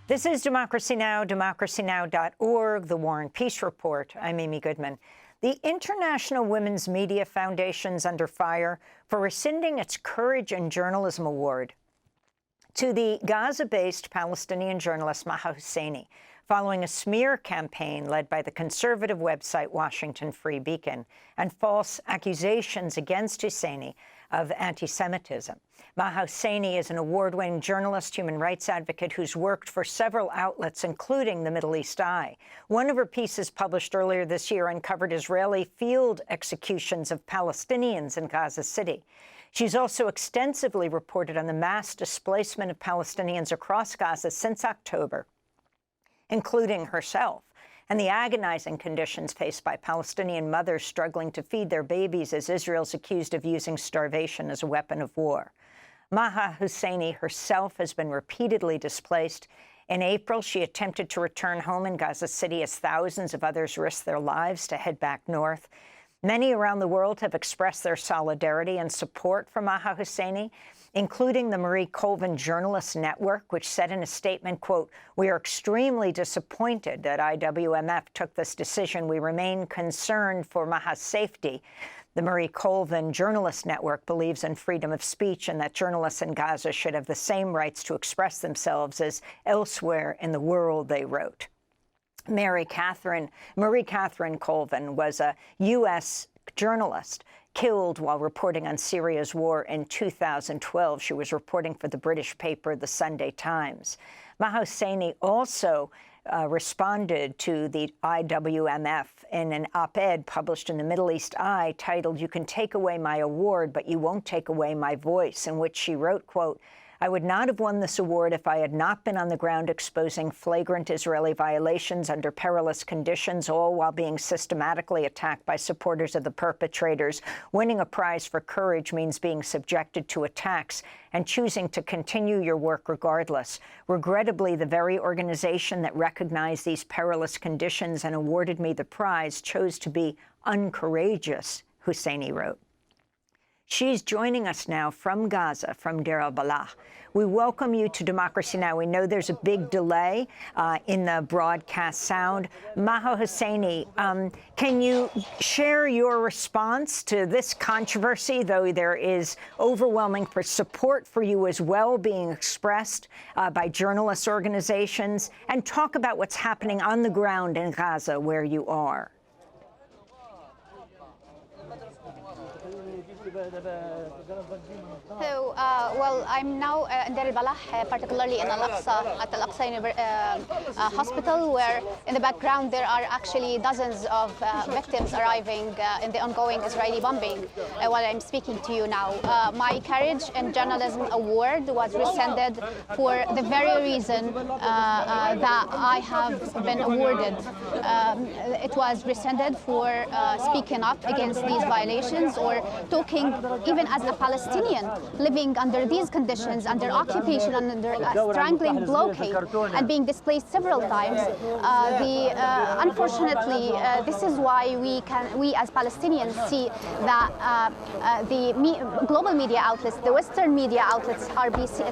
This is Democracy Now!, democracynow.org, The War and Peace Report. I'm Amy Goodman. The International Women's Media Foundation's under fire for rescinding its Courage in Journalism Award to the Gaza-based Palestinian journalist Maha Hussaini, following a smear campaign led by the conservative website Washington Free Beacon and false accusations against Hussaini of anti-Semitism. Maha Hussaini is an award-winning journalist, human rights advocate who's worked for several outlets, including the Middle East Eye. One of her pieces published earlier this year uncovered Israeli field executions of Palestinians in Gaza City. She's also extensively reported on the mass displacement of Palestinians across Gaza since October, including herself, and the agonizing conditions faced by Palestinian mothers struggling to feed their babies as Israel's accused of using starvation as a weapon of war. Maha Hussaini herself has been repeatedly displaced. In April, she attempted to return home in Gaza City as thousands of others risked their lives to head back north. Many around the world have expressed their solidarity and support for Maha Hussaini, including the Marie Colvin Journalists Network, which said in a statement, quote, "We are extremely disappointed that IWMF took this decision. We remain concerned for Maha's safety." The Marie Colvin Journalists Network believes in freedom of speech and that journalists in Gaza should have the same rights to express themselves as elsewhere in the world, they wrote. Marie Catherine Colvin was a U.S. journalist killed while reporting on Syria's war in 2012. She was reporting for the British paper, The Sunday Times. Maha Hussaini also responded to the IWMF in an op-ed published in the Middle East Eye titled, "You can take away my award, but you won't take away my voice," in which she wrote, quote, "I would not have won this award if I had not been on the ground exposing flagrant Israeli violations under perilous conditions, all while being systematically attacked by supporters of the perpetrators. Winning a prize for courage means being subjected to attacks and choosing to continue your work regardless. Regrettably, the very organization that recognized these perilous conditions and awarded me the prize chose to be uncourageous," Hussaini wrote. She's joining us now from Gaza, from Deir al-Balah. We welcome you to Democracy Now! We know there's a big delay in the broadcast sound. Maha Hussaini, can you share your response to this controversy, though there is overwhelming support for you as well being expressed by journalist organizations, and talk about what's happening on the ground in Gaza where you are? So, well, I'm now in Deir al-Balah, particularly in Al-Aqsa, at Al-Aqsa hospital, where in the background there are actually dozens of victims arriving in the ongoing Israeli bombing while I'm speaking to you now. My Courage in Journalism Award was rescinded for the very reason that I have been awarded. It was rescinded for speaking up against these violations or talking, even as a Palestinian living under these conditions, under occupation, under a strangling blockade, and being displaced several times. Unfortunately, this is why we as Palestinians see that the global media outlets, the Western media outlets,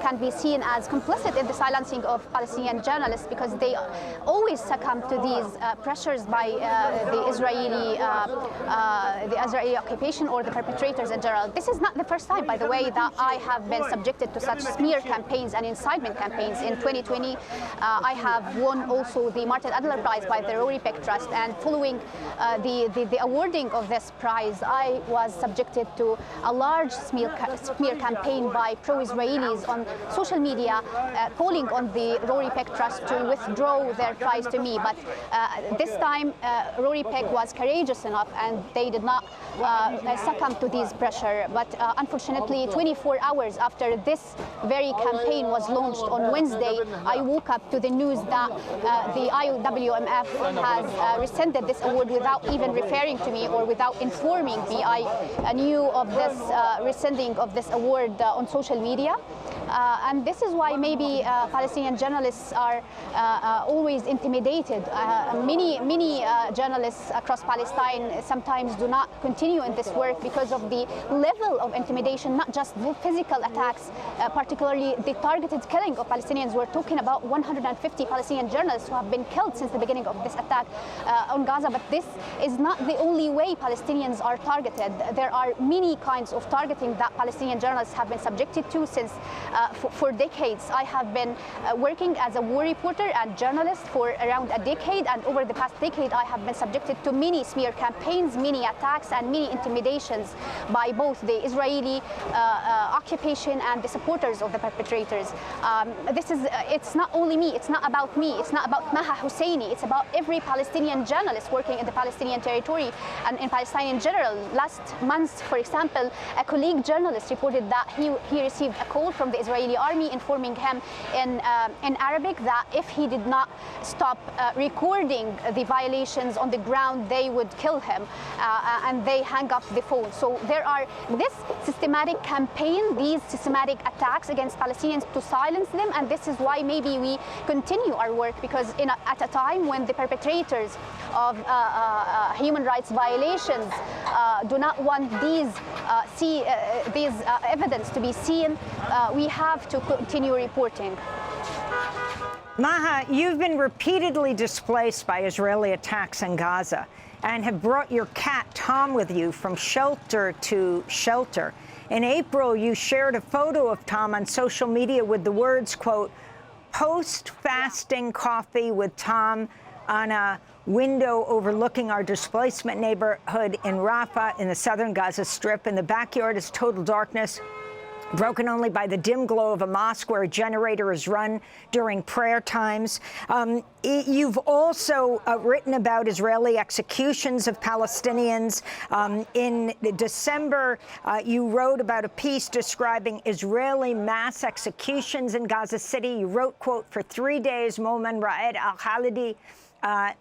can be seen as complicit in the silencing of Palestinian journalists, because they always succumb to these pressures by the Israeli occupation or the perpetrators in general. This is not the first time, by the way, that I have been subjected to such smear campaigns and incitement campaigns. In 2020, I have won also the Martin Adler Prize by the Rory Peck Trust, and following the awarding of this prize, I was subjected to a large smear campaign by pro-Israelis on social media, calling on the Rory Peck Trust to withdraw their prize to me. But this time, Rory Peck was courageous enough, and they did not succumb to these pressure. But unfortunately, 24 hours after this very campaign was launched on Wednesday, I woke up to the news that the IWMF has rescinded this award without even referring to me or without informing me. I knew of this rescinding of this award on social media. And this is why maybe Palestinian journalists are always intimidated. Many journalists across Palestine sometimes do not continue in this work because of the level of intimidation, not just the physical attacks, particularly the targeted killing of Palestinians. We're talking about 150 Palestinian journalists who have been killed since the beginning of this attack on Gaza. But this is not the only way Palestinians are targeted. There are many kinds of targeting that Palestinian journalists have been subjected to since for decades. I have been working as a war reporter and journalist for around a decade, and over the past decade I have been subjected to many smear campaigns, many attacks and many intimidations by both the Israeli occupation and the supporters of the perpetrators. It's not only me, it's not about me, it's not about Maha Hussaini, it's about every Palestinian journalist working in the Palestinian territory and in Palestine in general. Last month, for example, a colleague journalist reported that he received a call from the Israeli army informing him in Arabic that if he did not stop recording the violations on the ground, they would kill him, and they hang up the phone. So there are this systematic campaign, these systematic attacks against Palestinians to silence them, and this is why maybe we continue our work, because at a time when the perpetrators of human rights violations do not want these evidence to be seen, we have to continue reporting. Maha, you've been repeatedly displaced by Israeli attacks in Gaza and have brought your cat, Tom, with you from shelter to shelter. In April, you shared a photo of Tom on social media with the words, quote, "Post-fasting coffee with Tom," on a window overlooking our displacement neighborhood in Rafah in the southern Gaza Strip. In the backyard is total darkness, broken only by the dim glow of a mosque where a generator is run during prayer times. You've also written about Israeli executions of Palestinians. In December, you wrote about a piece describing Israeli mass executions in Gaza City. You wrote, quote, "For 3 days, Momen Raed al-Khalidi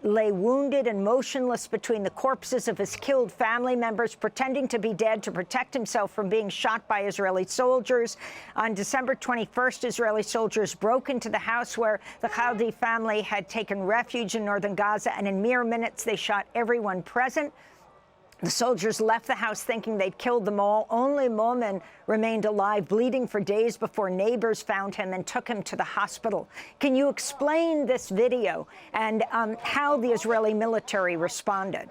lay wounded and motionless between the corpses of his killed family members, pretending to be dead to protect himself from being shot by Israeli soldiers." On December 21st, Israeli soldiers broke into the house where the Khalidi family had taken refuge in northern Gaza, and in mere minutes they shot everyone present. The soldiers left the house thinking they'd killed them all. Only Momen remained alive, bleeding for days before neighbors found him and took him to the hospital. Can you explain this video and how the Israeli military responded?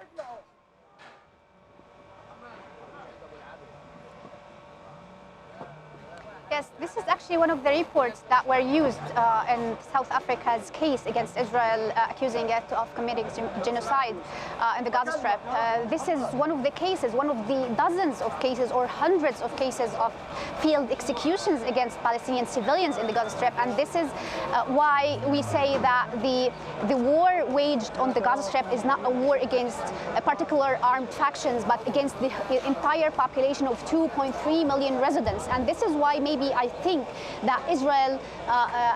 Yes, this is actually one of the reports that were used in South Africa's case against Israel, accusing it of committing genocide in the Gaza Strip. This is one of the cases, one of the dozens of cases or hundreds of cases of field executions against Palestinian civilians in the Gaza Strip. And this is why we say that the war waged on the Gaza Strip is not a war against particular armed factions, but against the entire population of 2.3 million residents. And this is why maybe I think that Israel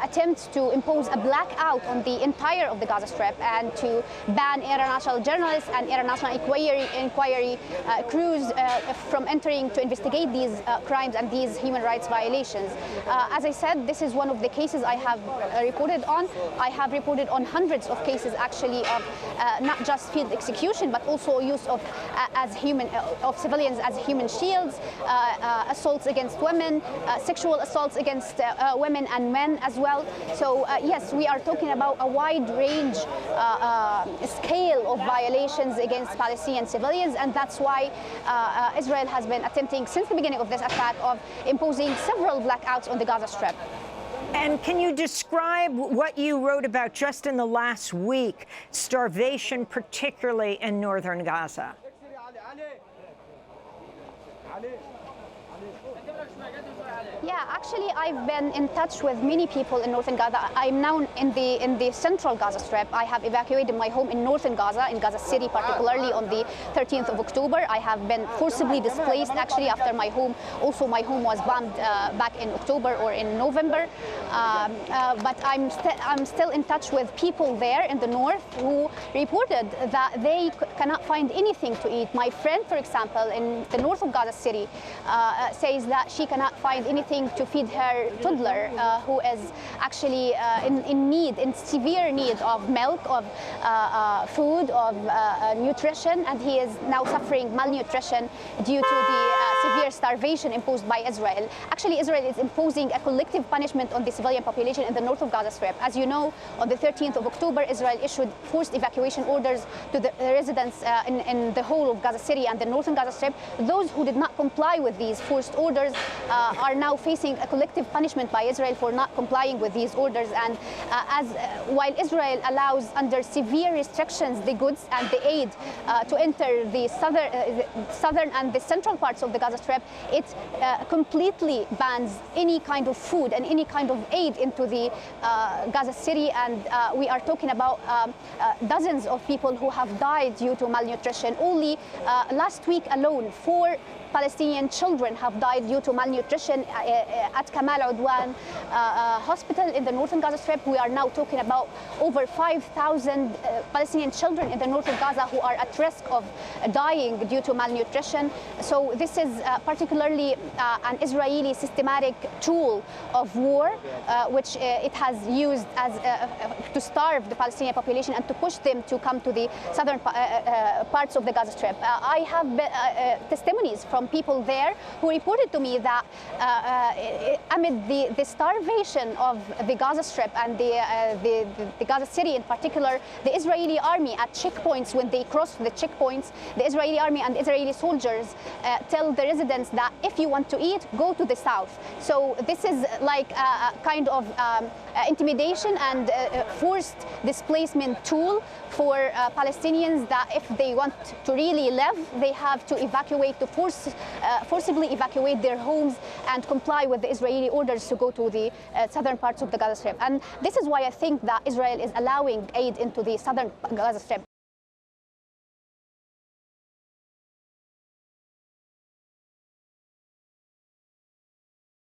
attempts to impose a blackout on the entire of the Gaza Strip and to ban international journalists and international inquiry crews from entering to investigate these crimes and these human rights violations. As I said, this is one of the cases I have reported on. I have reported on hundreds of cases actually of not just field execution, but also use of civilians as human shields, assaults against women, sexual assaults against women and men as well. So yes, we are talking about a wide range scale of violations against Palestinian civilians, and that's why Israel has been attempting since the beginning of this attack of imposing several blackouts on the Gaza Strip. And can you describe what you wrote about just in the last week, starvation, particularly in northern Gaza? Yeah, actually, I've been in touch with many people in northern Gaza. I'm now in the central Gaza Strip. I have evacuated my home in northern Gaza, in Gaza City, particularly on the 13th of October. I have been forcibly displaced, actually, after my home. Also, my home was bombed back in October or in November. But I'm still in touch with people there in the north who reported that they cannot find anything to eat. My friend, for example, in the north of Gaza City, says that she cannot find anything anything to feed her toddler, who is actually in severe need of milk, of food, of nutrition, and he is now suffering malnutrition due to the severe starvation imposed by Israel. Actually, Israel is imposing a collective punishment on the civilian population in the north of Gaza Strip. As you know, on the 13th of October, Israel issued forced evacuation orders to the residents in the whole of Gaza City and the northern Gaza Strip. Those who did not comply with these forced orders are now facing a collective punishment by Israel for not complying with these orders. And while Israel allows under severe restrictions the goods and the aid to enter the southern and the central parts of the Gaza Strip, it completely bans any kind of food and any kind of aid into the Gaza City. And we are talking about dozens of people who have died due to malnutrition. Only last week alone, 4 Palestinian children have died due to malnutrition at Kamal Udwan hospital in the northern Gaza Strip. We are now talking about over 5,000 Palestinian children in the north of Gaza who are at risk of dying due to malnutrition. So this is particularly an Israeli systematic tool of war, which it has used as to starve the Palestinian population and to push them to come to the southern parts of the Gaza Strip. I have testimonies from people there who reported to me that amid the starvation of the Gaza Strip and the Gaza City in particular, the Israeli army at checkpoints, when they cross the checkpoints, the Israeli army and Israeli soldiers tell the residents that if you want to eat, go to the south. So this is like a kind of intimidation and forced displacement tool for Palestinians, that if they want to really live, they have to evacuate, to forcibly evacuate their homes and comply with the Israeli orders to go to the southern parts of the Gaza Strip. And this is why I think that Israel is allowing aid into the southern Gaza Strip.